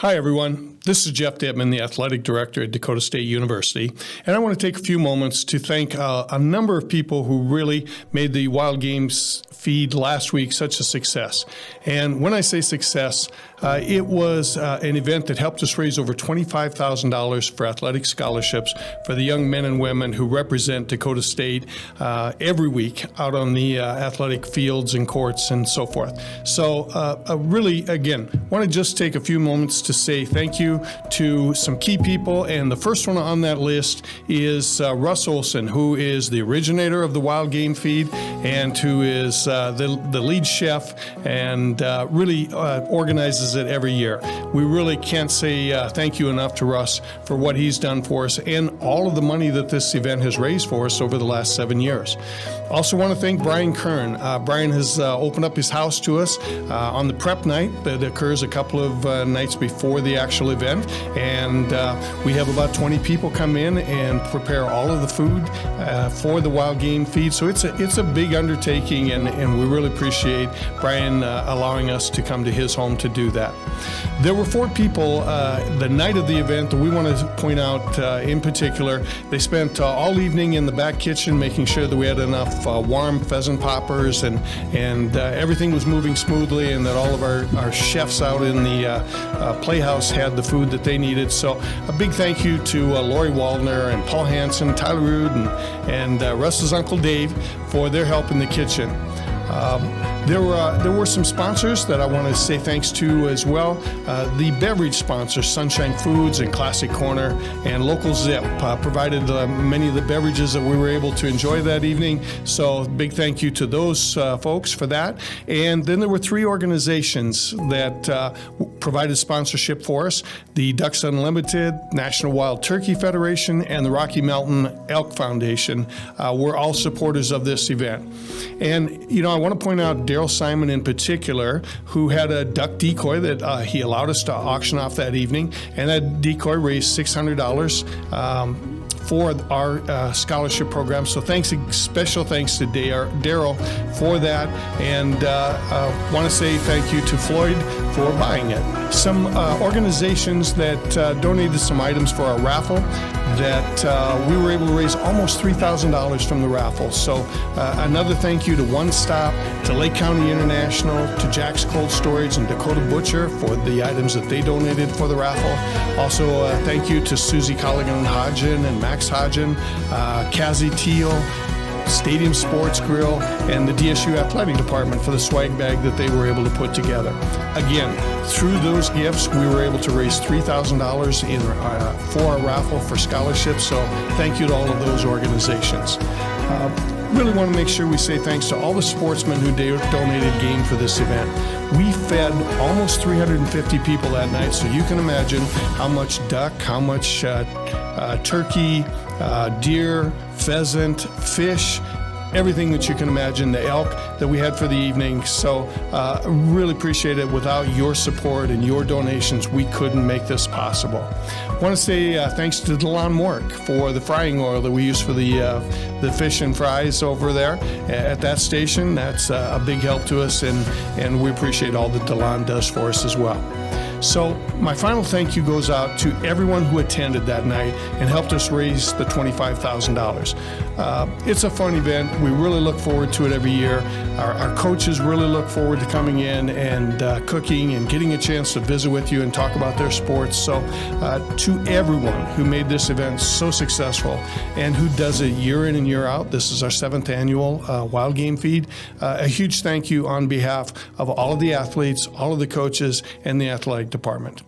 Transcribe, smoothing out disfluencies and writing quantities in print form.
Hi, everyone. This is Jeff Dittman, the Athletic Director at Dakota State University, and I want to take a few moments to thank a number of people who really made the Wild Games feed last week such a success. And when I say success, it was an event that helped us raise over $25,000 for athletic scholarships for the young men and women who represent Dakota State every week out on the athletic fields and courts and so forth. So really, again, want to just take a few moments to say thank you to some key people, and the first one on that list is Russ Olson, who is the originator of the Wild Game feed and who is the lead chef and really organizes it every year. We really can't say thank you enough to Russ for what he's done for us and all of the money that this event has raised for us over the last 7 years. Also want to thank Brian Kern. Brian has opened up his house to us on the prep night that occurs a couple of nights before the actual event, and we have about 20 people come in and prepare all of the food for the Wild Game feed. So it's a big undertaking, and we really appreciate Brian allowing us to come to his home to do that. There were 4 people the night of the event that we want to point out in particular. They spent all evening in the back kitchen making sure that we had enough warm pheasant poppers and everything was moving smoothly, and that all of our chefs out in the playhouse had the food that they needed. So a big thank you to Lori Waldner and Paul Hansen, Tyler Rude, and Russ's Uncle Dave for their help in the kitchen. There were some sponsors that I want to say thanks to as well. The beverage sponsors, Sunshine Foods and Classic Corner and Local Zip, provided many of the beverages that we were able to enjoy that evening. So big thank you to those folks for that. And then there were 3 organizations that provided sponsorship for us: the Ducks Unlimited, National Wild Turkey Federation, and the Rocky Mountain Elk Foundation were all supporters of this event. And, you know, I want to point out Daryl Simon in particular, who had a duck decoy that he allowed us to auction off that evening, and that decoy raised $600 for our scholarship program. So special thanks to Daryl for that, and want to say thank you to Floyd for buying it. Some organizations that donated some items for our raffle that we were able to raise almost $3,000 from the raffle. So another thank you to One Stop, to Lake County International, to Jack's Cold Storage and Dakota Butcher for the items that they donated for the raffle. Also thank you to Susie Colligan Hodgen and Max Hodgen, Kazi Teal, Stadium Sports Grill, and the DSU Athletic Department for the swag bag that they were able to put together. Again, through those gifts, we were able to raise $3,000 for our raffle for scholarships, so thank you to all of those organizations. Really want to make sure we say thanks to all the sportsmen who donated game for this event. We fed almost 350 people that night, so you can imagine how much duck, how much turkey, deer, pheasant, fish, everything that you can imagine, the elk that we had for the evening. So really appreciate it. Without your support and your donations, we couldn't make this possible. I want to say thanks to DeLon Mork for the frying oil that we use for the fish and fries over there at that station. That's a big help to us, and we appreciate all that DeLon does for us as well. So my final thank you goes out to everyone who attended that night and helped us raise the $25,000. It's a fun event. We really look forward to it every year. Our coaches really look forward to coming in and cooking and getting a chance to visit with you and talk about their sports. So to everyone who made this event so successful and who does it year in and year out, this is our 7th annual Wild Game feed. A huge thank you on behalf of all of the athletes, all of the coaches, and the athletic department.